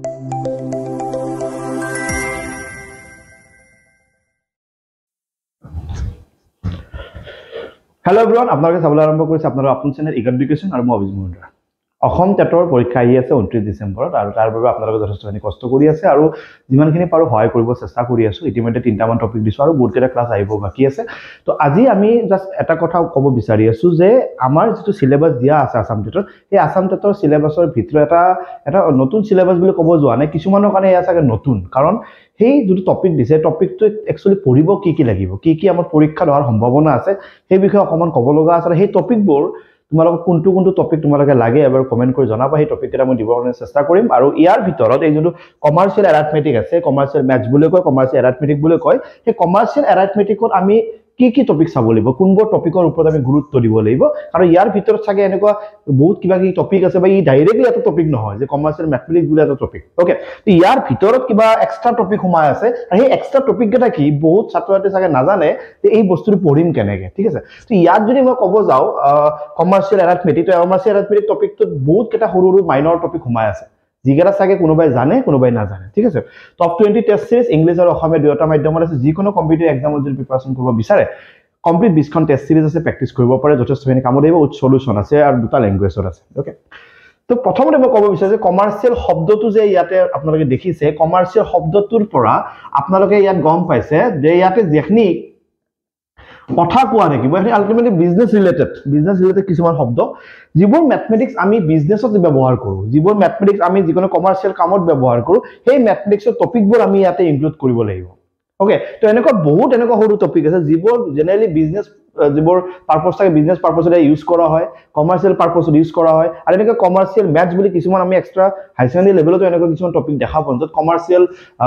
Hello everyone, আপোনালোকে চাবলৈ আৰম্ভ কৰিছে আপোনাৰ আপোন চেনেল ইগত এডুকেশ্যন আৰু মই অভিজিত মহন্দ্ৰা। অসম টেটৰ পৰীক্ষা আহি আছে 29 ডিসেম্বৰত আৰু তাৰ বাবে আপোনালোকে যথেষ্টখিনি কষ্ট কৰি আছে আৰু যিমানখিনি পাৰো সহায় কৰিব চেষ্টা কৰি আছো। ইতিমধ্যে 3টা মান টপিক দিছো আৰু বহুতকেইটা ক্লাছ আহিব বাকি আছে। তো আজি আমি জাস্ট এটা কথা ক'ব বিচাৰি আছো যে আমাৰ যেটো সিলেবাস দিয়া আছে আসাম টেটৰ, এই আসাম টেটৰ সিলেবাসৰ ভিতৰত এটা নতুন সিলেবাস বুলি ক'ব যোৱা নাই, কিছুমানৰ কাৰণে এয়া চাগে নতুন, কাৰণ সেই যেটো টপিক দিছে টপিকটো একচুয়ালি পঢ়িব কি লাগিব, কি আমাৰ পৰীক্ষা হোৱাৰ সম্ভাৱনা আছে সেই বিষয়ে অকমান ক'ব লগা আছে। সেই টপিকবোৰ তোমালোক কোনটো টপিক তোমালোকে লাগে এবাৰ কমেন্ট কৰি জনাবা। সেই টপিক এটা মই দিবৰ কাৰণে চেষ্টা কৰিম আৰু ইয়াৰ ভিতৰত এই যেটো কমাৰ্শিয়াল এৰিথমেটিক আছে, কমাৰ্শিয়াল ম্যাথছ বুলি কয়, কমাৰ্শিয়াল এৰিথমেটিক বুলি কয়, সেই কমাৰ্শিয়াল এৰিথমেটিকত আমি কি টপিক চাব লাগিব, কোনবোৰ টপিকৰ ওপৰত আমি গুৰুত্ব দিব লাগিব। আৰু ইয়াৰ ভিতৰত চাগে এনেকুৱা বহুত কিবা কি টপিক আছে বা ই ডাইৰেক্টলি এটা টপিক নহয় যে কমাৰ্শিয়াল ম্যাথমেটিক্স বুলি এটা টপিক। ওকে, তো ইয়াৰ ভিতৰত কিবা এক্সট্ৰা টপিক সোমাই আছে আৰু সেই এক্সট্ৰা টপিক কেইটা কি বহুত ছাত্ৰছাত্ৰী চাগে নাজানে যে এই বস্তুটো পঢ়িম কেনেকে। ঠিক আছে, তো ইয়াত যদি মই ক'ব যাও কমাৰ্শিয়াল এৰিথমেটিক, তো কমাৰ্শিয়াল এৰিথমেটিক টপিকটো বহুত কেইটা সৰু মাইনৰ টপিক সোমাই আছে যিকেইটা চাগে কোনোবাই জানে কোনোবাই নাজানে। ঠিক আছে, টপ 20 টেষ্ট সিৰিজ ইংলিছ আৰু অসমীয়া দুয়োটা মাধ্যমত আছে। যিকোনো কম্পিটিটিভ এক্সামৰ যদি প্ৰিপাৰেচন কৰিব বিচাৰে কমপ্লিট 20খন টেষ্ট সিৰিজ আছে, প্ৰেক্টিস কৰিব পাৰে, যথেষ্টখিনি কামত আহিব, উইথ সলিউশন আছে আৰু দুটা ল্যাঙ্গুৱেজত আছে। ওকে, তো প্ৰথমতে মই ক'ব বিচাৰো যে কমাৰ্শিয়াল শব্দটো যে ইয়াতে আপোনালোকে দেখিছে, কমাৰ্শিয়াল শব্দটোৰ পৰা আপোনালোকে ইয়াত গম পাইছে যে ইয়াতে যেখনি কথা কোৱা থাকিব এখিনি আলটিমেটলি বিজনেস ৰিলেটেড কিছুমান শব্দ যিবোৰ ম্যাথমেটিক্স আমি বিজনেছত ব্যৱহাৰ কৰো, যিবোৰ ম্যাথমেটিক্স আমি যিকোনো কমাৰ্শিয়াল কামত ব্যৱহাৰ কৰো, সেই ম্যাথমেটিক্সৰ টপিকবোৰ আমি ইয়াতে ইনক্লুড কৰিব লাগিব। ওকে, তো এনেকুৱা বহুত এনেকুৱা সৰু টপিক আছে যিবোৰ জেনাৰেলি বিজনেস যিবোৰ পাৰপজ থাকে, বিজনেস পাৰপজত ইউজ কৰা হয়, কমাৰ্শিয়াল পাৰপজত ইউজ কৰা হয়। আৰু এনেকুৱা কমাৰ্শিয়াল ম্যাথছ বুলি কিছুমান আমি এক্সট্ৰা হাই সেকেন্ডাৰী লেভেলতো এনেকুৱা কিছুমান টপিক দেখা পাওঁ য'ত কমাৰ্শিয়াল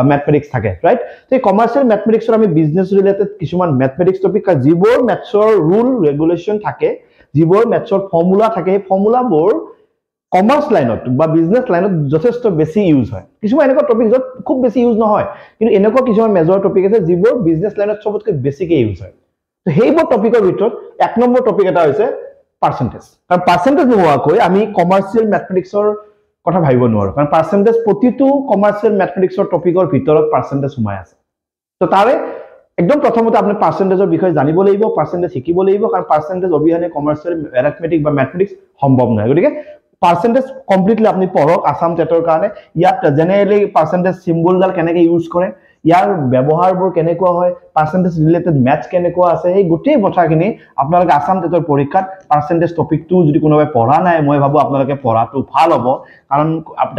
ম্যাথমেটিক্স থাকে, ৰাইট? তো এই কমাৰ্শিয়াল ম্যাথমেটিক্সৰ আমি বিজনেস ৰিলেটেড কিছুমান ম্যাথমেটিক্স টপিক যিবোৰ ম্যাথছৰ ৰুল ৰেগুলেশন থাকে, যিবোৰ ম্যাথছৰ ফৰ্মুলা থাকে, সেই ফৰ্মুলাবোৰ কমাৰ্স লাইনত বা বিজনেস লাইনত যথেষ্ট বেছি ইউজ হয়। কিছুমান এনেকুৱা টপিক য'ত খুব বেছি ইউজ নহয়, কিন্তু এনেকুৱা কিছুমান মেজৰ টপিক আছে যিবোৰ বিজনেস লাইনত সবতকৈ বেছিকৈ ইউজ হয়। তো সেইবোৰ টপিকৰ ভিতৰত এক নম্বৰ টপিক এটা হৈছে পাৰ্চেন্টেজ। কাৰণ পাৰ্চেন্টেজ নোহোৱাকৈ আমি কমাৰ্শিয়াল ম্যাথমেটিক্সৰ কথা ভাবিব নোৱাৰো, কাৰণ পাৰ্চেন্টেজ প্ৰতিটো কমাৰ্শিয়াল ম্যাথমেটিক্সৰ টপিকৰ ভিতৰত পাৰ্চেন্টেজ সোমাই আছে। তো তাৰে একদম প্ৰথমতে আপুনি পাৰ্চেন্টেজৰ বিষয়ে জানিব লাগিব, পাৰ্চেন্টেজ শিকিব লাগিব, কাৰণ পাৰ্চেন্টেজ অবিহনে কমাৰ্শিয়াল এৰিথমেটিক বা ম্যাথমেটিক্স সম্ভৱ নহয়। গতিকে পাৰ্চেন্টেজ কমপ্লিটলি আপুনি পঢ়ক আসাম টেটৰ কাৰণে। ইয়াত জেনাৰেলি পাৰ্চেন্টেজ সিম্বলডাল কেনেকৈ ইউজ কৰে, ইয়াৰ ব্যৱহাৰবোৰ কেনেকুৱা হয়, পাৰ্চেন্টেজ ৰিলেটেড ম্যাথছ কেনেকুৱা আছে, এই গোটেই কথাখিনি আপোনালোকে আসাম টেটৰ পৰীক্ষাত পাৰ্চেন্টেজ টপিকটো যদি কোনোবাই পঢ়া নাই, মই ভাবো আপোনালোকে পঢ়াটো ভাল হ'ব, কাৰণ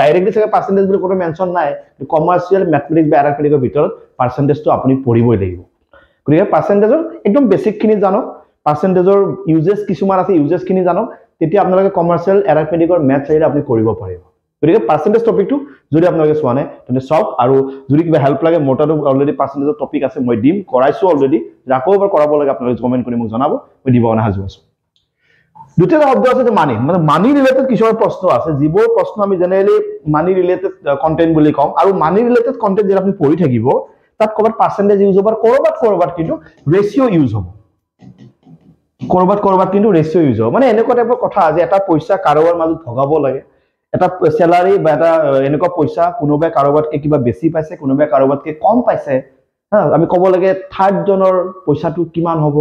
ডাইৰেক্টলি চাগে পাৰ্চেন্টেজ বুলি কোনো মেনশন নাই। কমাৰ্শিয়াল ম্যাথমেটিক্স বা এৰিথমেটিকৰ ভিতৰত পাৰ্চেন্টেজটো আপুনি পঢ়িবই লাগিব। গতিকে পাৰ্চেন্টেজৰ একদম বেসিকখিনি জানক, পাৰ্চেন্টেজৰ ইউজেস কিছুমান আছে, ইউজেসখিনি জানক, তেতিয়া আপোনালোকে কমাৰ্শিয়াল এৰিথমেটিকৰ ম্যাথছ আহিলে আপুনি কৰিব পাৰিব। গতিকে পাৰ্চেন্টেজ টপিকটো যদি আপোনালোকে চোৱা নাই তেন্তে চাওক, আৰু যদি কিবা হেল্প লাগে মোৰ তাতো অলৰেডি পাৰ্চেন্টেজৰ টপিক আছে, মই দিম, কৰাইছো অলৰেডি, আকৌ এবাৰ কৰাব লাগে আপোনালোকে কমেন্ট কৰি মোক জনাব, মই দিব কাৰণে সাজু আছো। দ্বিতীয় শব্দ আছে যে মানি, মানে মানি ৰিলেটেড কিছুমান প্ৰশ্ন আছে, যিবোৰ প্ৰশ্ন আমি জেনাৰেলি মানি ৰিলেটেড কন্টেন্ট বুলি কম, আৰু মানি ৰিলেটেড কন্টেন্ট যেটা আপুনি পঢ়ি থাকিব তাত কৰবাত পাৰ্চেন্টেজ ইউজ হ'ব, কৰবাত কিন্তু ৰেশিও ইউজ হ'ব, কৰবাত কিন্তু ৰেশিও ইউজ হ'ব। মানে এনেকুৱা টাইপৰ কথা যে এটা পইচা কাৰোবাৰ মাজত ভগাব লাগে, এটা স্যালাৰি বা এটা এনেকুৱা পইচা কোনোবাই কাৰোবাতকে কিবা বেছি পাইছে, কোনোবাই কাৰোবাতকে কম পাইছে, আমি ক'ব লাগে থাৰ্ড জনৰ পইচাটো কিমান হ'ব,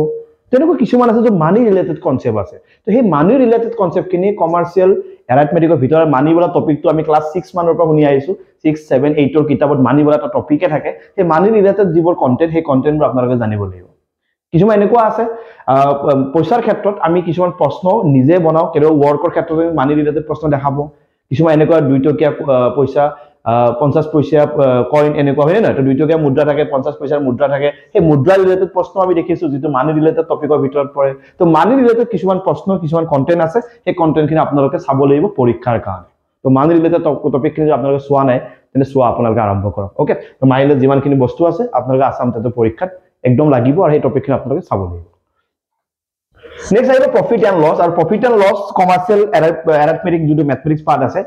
তেনেকুৱা কিছুমান আছে যে মানি ৰিলেটেড কনসেপ্ট আছে। তো সেই মানি ৰিলেটেড কনসেপ্টখিনি কমাৰ্শিয়াল এৰিথমেটিকৰ ভিতৰত মানি বলা টপিকটো আমি ক্লাছ 6 মানৰ পৰা শুনি আহিছো, 6, 7, 8ৰ কিতাপত মানি বলা এটা টপিকে থাকে। সেই মানি ৰিলেটেড যিবোৰ কন্টেন্ট, সেই কন্টেন্টবোৰ আপোনালোকে জানিব লাগিব। কিছুমান এনেকুৱা আছে পইচাৰ ক্ষেত্ৰত আমি কিছুমান প্ৰশ্ন নিজে বনাও, কেতিয়াবা ওয়াৰ্কৰ ক্ষেত্ৰত মানি ৰিলেটেড প্ৰশ্ন দেখাব, কিছুমান এনেকুৱা 2 টকীয়া পইচা 50 পইচা কইন এনেকুৱা হয় না, তো 2 টকীয়া মুদ্ৰা থাকে, 50 পইচাৰ মুদ্ৰা থাকে, সেই মুদ্ৰা ৰিলেটেড প্ৰশ্ন আমি দেখিছো যেটো মানি ৰিলেটেড টপিকৰ ভিতৰত পৰে। তো মানি ৰিলেটেড কিছুমান প্ৰশ্ন কিছুমান কন্টেন্ট আছে, সেই কন্টেন্টখিনি আপোনালোকে চাব লাগিব পৰীক্ষাৰ কাৰণে। তো মানি ৰিলেটেড টপিকখিনি আপোনালোকে চোৱা নাই তেনে চোৱা আপোনালোকে আৰম্ভ কৰক। ওকে, তো মানিলে যিমানখিনি বস্তু আছে আপোনালোকে আসাম টেটৰ পৰীক্ষাত একদম লাগিব, আৰু সেই টপিকখিনি আপোনালোকে চাব লাগিব। নেক্সট আহিব প্ৰফিট এণ্ড লছ, আৰু profit and loss commercial arithmetic যেটো ম্যাথমেটিক্স পাৰ্ট আছে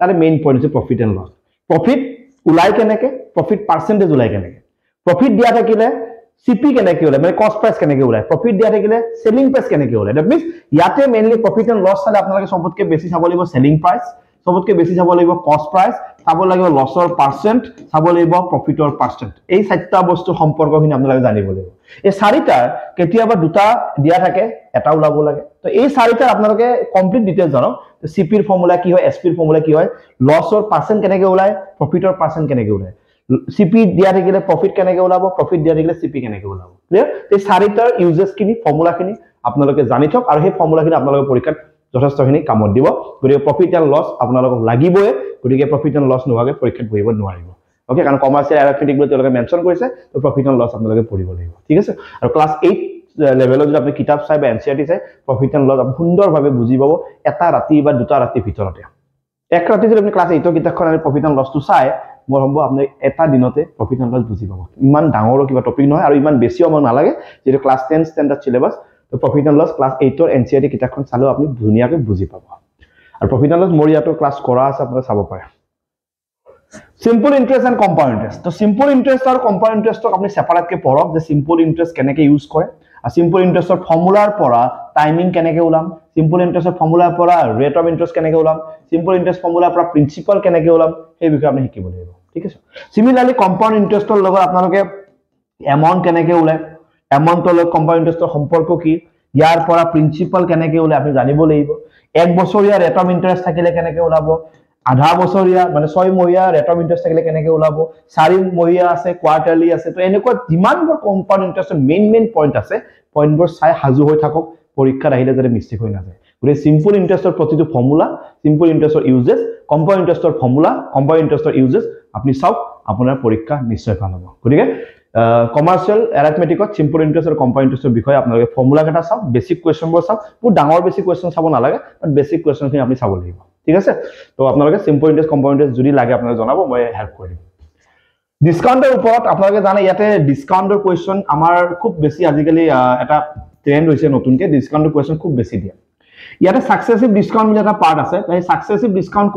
তাৰে মেইন পইণ্ট হৈছে প্ৰফিট এণ্ড লছ। প্ৰফিট ওলাই কেনেকে, প্ৰফিট পাৰ্চেন্টেজ ওলাই কেনেকে, প্ৰফিট দিয়া থাকিলে সিপি কেনেকে ওলাই, মানে কষ্ট প্ৰাইস কেনেকে ওলাই, প্ৰফিট দিয়া থাকিলে সেলিং প্ৰাইস কেনেকে ওলাই। দ্যাট মিন্স ইয়াতে মেইনলি প্ৰফিট এণ্ড লছ চালে আপোনালোকে সবতকৈ বেছি চাব লাগিব সেলিং প্ৰাইস, সবতকে বেছি চাব লাগিব কস্ট প্ৰাইস চাব লাগিব লছৰ পাৰ্সেন্ট চাব লাগিব প্ৰফিটৰ পাৰ্সেন্ট এই চাৰিটা বস্তু সম্পৰ্কখিনি আপোনালোকে জানিব লাগিব এই চাৰিটাৰ কেতিয়াবা দুটা দিয়া থাকে এটা ওলাব লাগে তো এই চাৰিটাৰ আপোনালোকে কমপ্লিট ডিটেইলছ জানক সিপিৰ ফৰ্মুলা কি হয় এসপিৰ ফৰ্মুলা কি হয় লছৰ পাৰ্সেন্ট কেনেকৈ ওলায় প্ৰফিটৰ পাৰ্সেন্ট কেনেকৈ ওলায় সিপি দিয়া থাকিলে প্ৰফিট কেনেকৈ ওলাব প্ৰফিট দিয়া থাকিলে সিপি কেনেকৈ ওলাব ক্লিয়াৰ এই চাৰিটাৰ ইউজেছখিনি ফৰ্মুলাখিনি আপোনালোকে জানি থক আৰু সেই ফৰ্মুলাখিনি আপোনালোকে পৰীক্ষাত যথেষ্টখিনি কামত দিব গতিকে প্ৰফিট এণ্ড লছ আপোনালোকক লাগিবই গতিকে প্ৰফিট এণ্ড লছ নোহোৱাকৈ পৰীক্ষাত বহিব নোৱাৰিব ওকে কাৰণ কমাৰ্চিয়েল এৰিথমেটিক বুলি তেওঁলোকে মেনশ্যন কৰিছে তো প্ৰফিট এণ্ড লছ আপোনালোকে পঢ়িব লাগিব ঠিক আছে আৰু ক্লাছ 8 লেভেলত যদি আপুনি কিতাপ চাই বা এনচিআৰটি চাই প্ৰফিট এণ্ড লছ আপুনি সুন্দৰভাৱে বুজি পাব এটা ৰাতি বা দুটা ৰাতিৰ ভিতৰতে এক ৰাতি যদি আপুনি ক্লাছ 8 কিতাপখন আৰু প্ৰফিট এণ্ড লছটো চাই মই ভাবো আপুনি এটা দিনতে প্ৰফিট এণ্ড লছ বুজি পাব ইমান ডাঙৰ কিবা টপিক নহয় আৰু ইমান বেছিও আমাক নালাগে যেটো ক্লাছ 10 ষ্টেণ্ডাৰ্ড সিলেবাস তো প্ৰফিট এণ্ড লছ ক্লাছ 8 ৰ এনচিআৰটি কিতাপখন চালেও আপুনি ধুনীয়াকৈ বুজি পাব আৰু প্ৰফিট এণ্ড লছ মোৰ ইয়াতো ক্লাছ কৰা আছে আপোনালোকে চাব পাৰে simple interest and compound interest তো সিম্পল ইন্টারেস্ট আর কম্পাউন্ড ইন্টারেস্টক আপনি সেপারেট কে পঢ়ক যে সিম্পল ইন্টারেস্ট কেনেকৈ ইউজ কৰে আৰ সিম্পল ইন্টাৰেস্টৰ ফৰ্মুলাৰ পৰা টাইমিং কেনেকৈ ওলাম সিম্পল ইন্টাৰেস্টৰ ফৰ্মুলাৰ পৰা ৰেট অফ ইন্টাৰেস্ট কেনেকৈ ওলাম সিম্পল ইন্টাৰেস্ট ফৰ্মুলাৰ পৰা প্ৰিন্সিপাল কেনেকৈ ওলাম সেই বিষয়ে আপনি শিকিব লাগিব ঠিক আছে সিমিলাৰলি কম্পাউন্ড ইন্টাৰেস্টৰ লগত আপোনালোকে এমাউন্ট কেনেকৈ ওলায় এমাউন্টৰ লগত কম্পাউন্ড ইন্টাৰেস্টৰ সম্পৰ্ক কি ইয়াৰ পৰা প্ৰিন্সিপাল কেনেকৈ ওলায় আপনি জানিব লাগিব এক বছৰীয়া ৰেট অফ ইন্টাৰেস্ট থাকিলে কেনেকৈ ওলাব আধা বছৰীয়া মানে 6 মহিয়া ৰেট অফ ইন্টাৰেস্ট থাকিলে কেনেকৈ ওলাব 4 মহিয়া আছে কোৱাৰ্টাৰলি আছে তো এনেকুৱা যিমানবোৰ কম্পাউন্ড ইন্টাৰেস্টৰ মেইন পইণ্ট আছে পইণ্টবোৰ চাই হাজু হৈ থাকক পৰীক্ষাত আহিলে যাতে মিষ্টেক হৈ নাযায় গতিকে সিম্পল ইন্টাৰেস্টৰ প্ৰতিটো ফৰ্মুলা সিম্পল ইন্টাৰেস্টৰ ইউজেছ কম্পাউন্ড ইন্টাৰেস্টৰ ফৰ্মুলা কম্পাউন্ড ইন্টাৰেস্টৰ ইউজেছ আপুনি চাওক আপোনাৰ পৰীক্ষা নিশ্চয় ভাল হ'ব গতিকে কমাৰ্চিয়েল এৰিথমেটিকত সিম্পল ইন্টাৰেস্ট আৰু কম্পাউন্ড ইন্টাৰেস্টৰ বিষয়ে আপোনালোকে ফৰ্মুলা কেইটা চাওক বেসিক কোৱেশ্চনবোৰ চাওক বহুত ডাঙৰ বেসিক কোৱেশ্চন চাব নালাগে বাট বেসিক কোৱেশ্চনখিনি আপুনি চাব লাগিব ঠিক আছে তো আপোনালোকে সিম্পল ইন্টাৰেস্ট কম্পাউন্ড ইন্টাৰেস্ট যদি লাগে আপোনালোকে জনাব মই হেল্প কৰিম ডিসকাউন্টৰ ওপৰত আপোনালোকে জানে ইয়াতে ডিসকাউন্টৰ কোৱেশ্চন আমাৰ খুব বেছি আজিকালি এটা ট্ৰেন্ড হৈছে নতুনকে ডিসকাউন্টৰ কোৱেশ্চন খুব বেছি দিয়ে ইয়াতে সাকসেসিভ ডিসকাউন্ট বুলি এটা পাৰ্ট আছে এই সাকসেসিভ ডিসকাউন্ট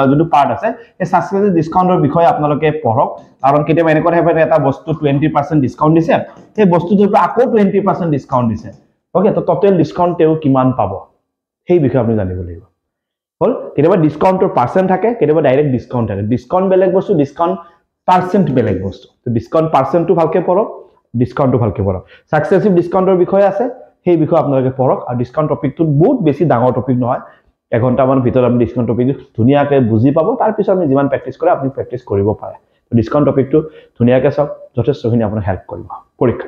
যোনটো পাৰ্ট আছে এই সাকসেসিভ ডিসকাউন্টৰ বিষয়ে আপোনালোকে পঢ়ক কাৰণ কেতিয়াবা এনেকুৱা হয় এটা বস্তু 20% ডিসকাউন্ট দিছে সেই বস্তুটোৰ পৰা আকৌ 20% ডিসকাউন্ট দিছে ওকে তো টোটাল ডিসকাউন্ট তেও কিমান পাব সেই বিষয়ে আপুনি জানিব লাগিব হল কেতিয়াবা ডিসকাউন্টৰ পার্সেন্ট থাকে কেতিয়াবা ডাইরেক্ট ডিসকাউন্ট থাকে ডিসকাউন্ট বেলেগ বস্তু ডিসকাউন্ট পার্সেন্ট বেলেগ বস্তু তো ডিসকাউন্ট পার্সেন্টটো ভালকে পঢ়ক ডিসকাউন্টটো ভালকে পঢ়ক সাকসেসিভ ডিসকাউন্টৰ বিষয়ে আছে সেই বিষয়ে আপোনালোকে পঢ়ক আৰু ডিসকাউন্ট টপিকটো বহুত বেছি ডাঙৰ টপিক নহয় এঘণ্টামান ভিতৰত আপুনি ডিসকাউন্ট টপিকটো ধুনীয়াকৈ বুজি পাব তাৰ পিছত আপুনি যিমান প্ৰেক্টিছ কৰে আপুনি প্ৰেক্টিছ কৰিব পাৰে তো ডিসকাউন্ট টপিকটো ধুনীয়াকৈ চাওক যথেষ্টখিনি আপোনাক হেল্প কৰিব পৰীক্ষা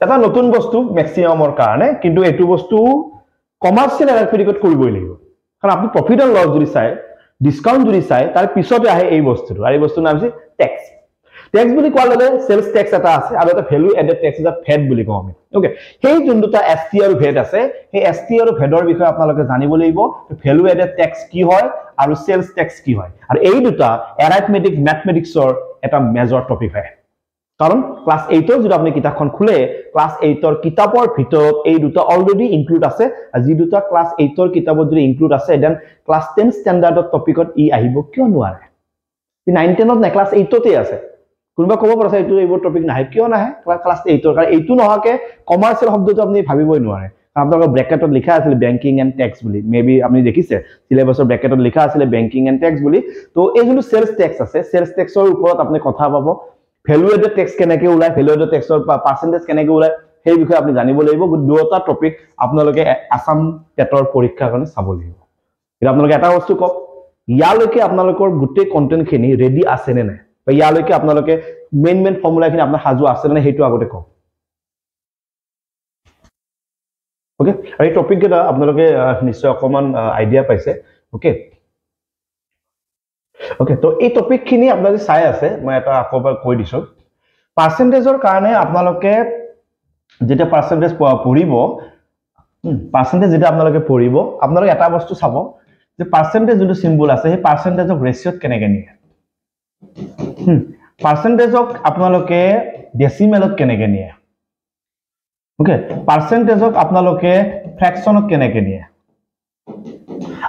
এটা নতুন বস্তু ম্যাক্সিমামৰ কাৰণে কিন্তু এটো বস্তু কমাৰ্চিয়েল এৰিথমেটিকত কৰিবই লাগিব কাৰণ আপুনি প্ৰফিট এণ্ড লছ যদি চাই ডিসকাউন্ট যদি চাই তাৰ পিছতে আহে এই বস্তুটো আৰু এই বস্তুৰ নাম আছে ট্যাক্স ট্যাক্স বুলি কোৱাৰ লগে সেলস ট্যাক্স এটা আছে আৰু এটা ভ্যালু এডেড ট্যাক্স এটা ভেট বুলি কওঁ আমি ওকে সেই যোনটা এসটি আৰু ভেট আছে সেই এসটি আৰু ভেটৰ বিষয়ে আপোনালোকে জানিব লাগিব ভ্যালু এডেড ট্যাক্স কি হয় আৰু সেলস ট্যাক্স কি হয় আৰু এই দুটা এৰিথমেটিক ম্যাথমেটিক্সৰ এটা মেজৰ টপিক হয় কাৰণ ক্লাস 8 ৰ যদি আপুনি কিতাপখন খুলে ক্লাস 8 ৰ কিতাপৰ ভিতৰত এই দুটা অলৰেডি ইনক্লুড আছে আৰু যি দুটা ক্লাস 8 ৰ কিতাপত যদি ইনক্লুড আছে দেন ক্লাস 10 ষ্টেণ্ডাৰ্ডৰ টপিকত ই আহিব কিয় নোৱাৰে 9 10 ত না ক্লাস 8 তে আছে কোনবা ক'ব পাৰে এইটো এইবোৰ টপিক নাহে কিয় নাহে ক্লাস 8 ৰ কাৰণ এইটো নহাকে কমাৰ্চিয়েল শব্দটো আপুনি ভাবিবই নোৱাৰে আপোনালোকৰ ব্ৰেকেটত লিখা আছিল বেংকিং এণ্ড ট্যাক্স বুলি মেবি আপুনি দেখিছে সিলেবাসৰ ব্ৰেকেটত লিখা আছিল বেংকিং এণ্ড ট্যাক্স বুলি তো এই যোনটো সেলস ট্যাক্স আছে সেলস ট্যাক্সৰ ওপৰত আপুনি কথা পাব ভ্যালু এডেড ট্যাক্স কেনেকৈ ওলাই ভ্যালু এডেড ট্যাক্সৰ পার্সেন্টেজ কেনেকৈ ওলাই সেই বিষয়ে আপুনি জানিব লাগিব দুটা টপিক আপোনালোকে আসাম টেটৰ পৰীক্ষাৰ কাৰণে চাব লাগিব এটা আপোনালোকে এটা বস্তু কক ইয়ালৈকে আপোনালোকৰ গোটেই কন্টেন্টখিনি ৰেডি আছে নে নাই বা ইয়ালৈকে আপোনালোকে মেইন ফৰ্মুলাখিনি আপোনাৰ হাজু আছে নে হেতু আগতে কক ওকে আৰু এই টপিক এটা আপোনালোকে নিশ্চয় অকমান আইডিয়া পাইছে ওকে ওকে তো এই টপিক খিনি আপোনালোকে চাই আছে মই এটা আকবাৰ কৈ দিছো পাৰ্সেন্টেজৰ কাৰণে আপোনালোকে যেটা পার্সেন্টেজ পঢ়িব পার্সেন্টেজ যেটা আপোনালোকে পঢ়িব আপোনালোকে এটা বস্তু চাব যে পার্সেন্টেজ যোনটো সিম্বল আছে সেই পার্সেন্টেজক ৰেশিওত কেনেকৈ নিয়ে পাৰ্সেন্টেজক আপোনালোকে ডেসিমেলত কেনেকৈ নিয়ে ওকে পাৰ্সেন্টেজক আপোনালোকে ফ্ৰেকশনত কেনেকৈ নিয়ে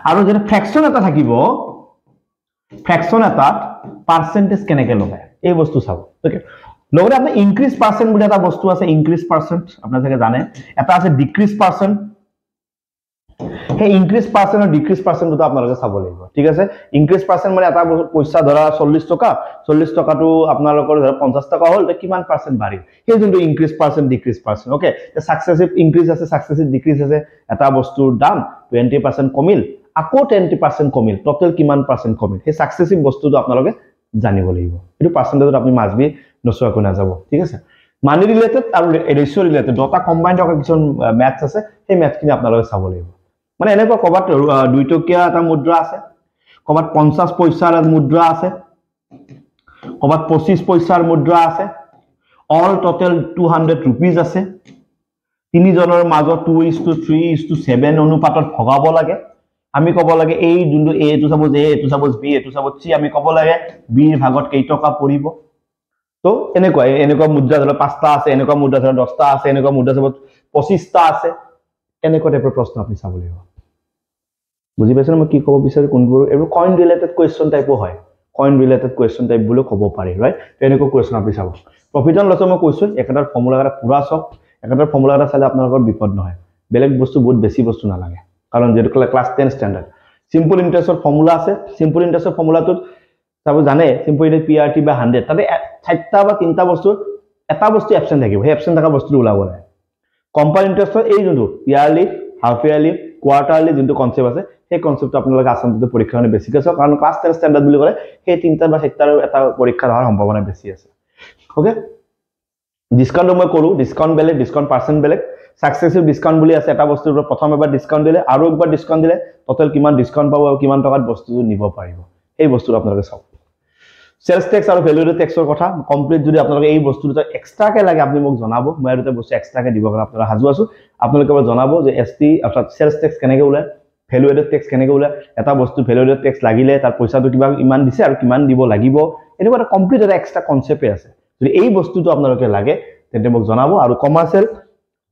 আৰু যেটা ফ্ৰেকশন এটা থাকিব ফ্ৰেকশন এটা পার্সেন্টেজ কেনেকৈ লগায় এই বস্তু চাব ওকে লগতে আপনি ইনক্রিজ পার্সেন্ট বুলি এটা বস্তু আছে ইনক্রিজ পার্সেন্ট আপনারা থেকে জানে এটা আছে ডিক্রিজ পার্সেন্ট সেই ইনক্ৰিজ পাৰ্চেণ্ট আৰু ডিক্ৰিজ পাৰ্চেণ্টটো আপোনালোকে চাব লাগিব ঠিক আছে ইনক্ৰিজ পাৰ্চেণ্ট মানে এটা পইচা ধৰা 40 টকাটো আপোনালোকৰ ধৰা 50 টকা হ'ল কিমান পাৰ্চেণ্ট বাঢ়িল সেই যোনটো increase percent decrease percent okay successive increase আছে সাকসেসিভ ডিক্ৰিজ আছে এটা বস্তুৰ দাম 20% কমিল আকৌ 10% কমিল টোটাল কিমান পাৰ্চেণ্ট কমিল সেই সাকসেসিভ বস্তুটো আপোনালোকে জানিব লাগিব এটো পাৰ্চেন্টেজত আপুনি মাছবি নচোৱাকৈ নাযাব ঠিক আছে মানি ৰিলেটেড আৰু ৰেশিও ৰিলেটেড দুটা কম্বাইন্ড থকা কিছুমান ম্যাথছ আছে সেই ম্যাথখিনি আপোনালোকে চাব লাগিব মানে এনেকুৱা কবাত 2 টকীয়া এটা মুদ্ৰা আছে কবাত 50 পইচাৰ মুদ্ৰা আছে কবাত 25 পইচাৰ মুদ্ৰা আছে অল টোটাল 200 रुपीस আছে তিনিজনৰ মাজত 2:3:7 অনুপাতত ভগাব লাগে আমি কব লাগে এই যোনটো এ এটো সাপোজ এ এটো সাপোজ বি এটো সাপোজ সি আমি কব লাগে বি ৰ ভাগত কেই টকা পৰিব তো এনেকুৱা মুদ্ৰা ধৰা 5টা আছে এনেকুৱা মুদ্ৰা ধৰা 10টা আছে এনেকুৱা মুদ্ৰা সাপোজ 25টা আছে এনেকুৱা টাইপৰ প্ৰশ্ন আপুনি চাব লাগিব বুজি পাইছেনে মই কি ক'ব বিচাৰো কোনবোৰ এবোৰ কইন ৰিলেটেড কোৱেশ্চন টাইপো হয় কইন ৰিলেটেড কোৱেশ্চন টাইপ বুলি ক'ব পাৰি ৰাইট এনেকুৱা কোৱেশ্চন আপুনি চাব প্ৰফিট এণ্ড লছ মই কৈছো একেটাৰ ফৰ্মুলা এটা পুৰা সব একেটাৰ ফৰ্মুলা এটা চালে আপোনালোকৰ বিপদ নহয় বেলেগ বস্তু বহুত বেছি বস্তু নালাগে কাৰণ যেটো ক্লাস 10 স্ট্যান্ডাৰ্ড সিম্পল ইন্টাৰেস্টৰ ফৰ্মুলা আছে সিম্পল ইন্টাৰেস্টৰ ফৰ্মুলাটো চাব জানে সিম্পল ইন্টারেস্ট পিআরটি বা 100 তাতে 4টা বা 3টা বস্তু এটা বস্তু এবসেন্ট থাকিব সেই এবসেন্ট থকা বস্তুটো ওলাব লাগে কম্পাউণ্ড ইন্টাৰেস্টৰ এই যোনটো ইয়াৰলি হাফ ইয়াৰলি কোৱাৰ্টাৰলি যোনটো কনসেপ্ট আছে সেই কনসেপ্টটো আপোনালোকে আসামটো পৰীক্ষানে বেছিকৈ চাওক কাৰণ ক্লাস 10 স্ট্যান্ডাৰ্ড বুলি কলে সেই 3টা বা 4টাৰ এটা পৰীক্ষা হোৱাৰ সম্ভাৱনা বেছি আছে ওকে ডিসকাউন্ট মই কৰো ডিসকাউন্ট বেলেগ ডিসকাউন্ট পাৰ্সেন্ট বেলেগ সাকসেসিভ ডিসকাউন্ট বুলি আছে এটা বস্তুৰ প্ৰথম এবাৰ ডিসকাউন্ট দিলে আৰু একবাৰ ডিসকাউন্ট দিলে টোটাল কিমান ডিসকাউন্ট পাব আৰু কিমান টকাত বস্তুটো নিব পাৰিব এই বস্তুটো আপোনালোকে চাওক সেলস ট্যাক্স আৰু ভ্যালু এডেড ট্যাক্সৰ কথা কমপ্লিট যদি আপোনালোকে এই বস্তুটো এক্সট্ৰাকে লাগে আপুনি মোক জনাব মই আৰু এটা বস্তু এক্সট্ৰাকে দিব কাৰণ আপোনালোকে হাজু আছো আপোনালোকে জনাব যে এসটি অৰ্থাৎ সেলস ট্যাক্স কেনেকৈ ওলাই ভ্যালু এডেড ট্যাক্স কেনেকৈ ওলাই এটা বস্তু ভ্যালু এডেড ট্যাক্স লাগিলে তাৰ পইচাটো কিবা ইমান দিছে আৰু কিমান দিব লাগিব এটো এটা কমপ্লিট এটা এক্সট্ৰা কনসেপ্টে আছে যদি এই বস্তুটো আপোনালোকে লাগে তেন্তে মোক জনাব আৰু কমাৰ্শিয়াল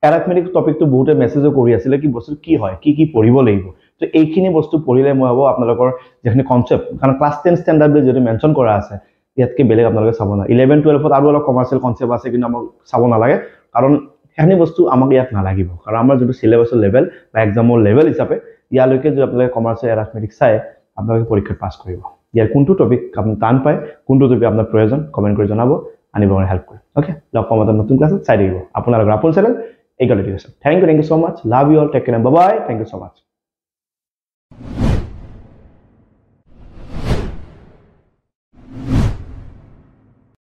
অ্যাৰিথমেটিক টপিকটো বহুতে মেসেজও কৰি আছিল কি বস্তু কি হয় কি পঢ়িব লাগিব তো এইখিনি বস্তু পঢ়িলে মই ভাবো আপোনালোকৰ যেখিনি কনসেপ্ট কাৰণ ক্লাস 10 স্ট্যান্ডাৰ্ড বুলি যদি মেনশন কৰা আছে ইয়াতকে বেলেগ আপোনালোকে চাব না 11 12 ত আৰু অলপ কমাৰ্শিয়াল কনসেপ্ট আছে কিন্তু আমাক চাব নালাগে কাৰণ এখিনি বস্তু আমাক ইয়াত নালাগিব কাৰণ আমাৰ যেটো সিলেবাসৰ লেভেল বা এক্সামৰ লেভেল হিচাপে ইয়ালৈকে যদি আপোনালোকে কমাৰ্শিয়াল অ্যাৰিথমেটিক চাই আপোনালোকে পৰীক্ষাত পাছ কৰিব ইয়াৰ কোনটো টপিক আপুনি টান পায় কোনটো টপিক আপোনাৰ প্ৰয়োজন কমেন্ট কৰি জনাব আনিব মই হেল্প কৰিম ওকে লগ পাম এটা নতুন ক্লাছত চাই দিব আপোনালোকৰ আপোন channel Thank you so much. Love you all. Take care. Bye bye. Thank you so much.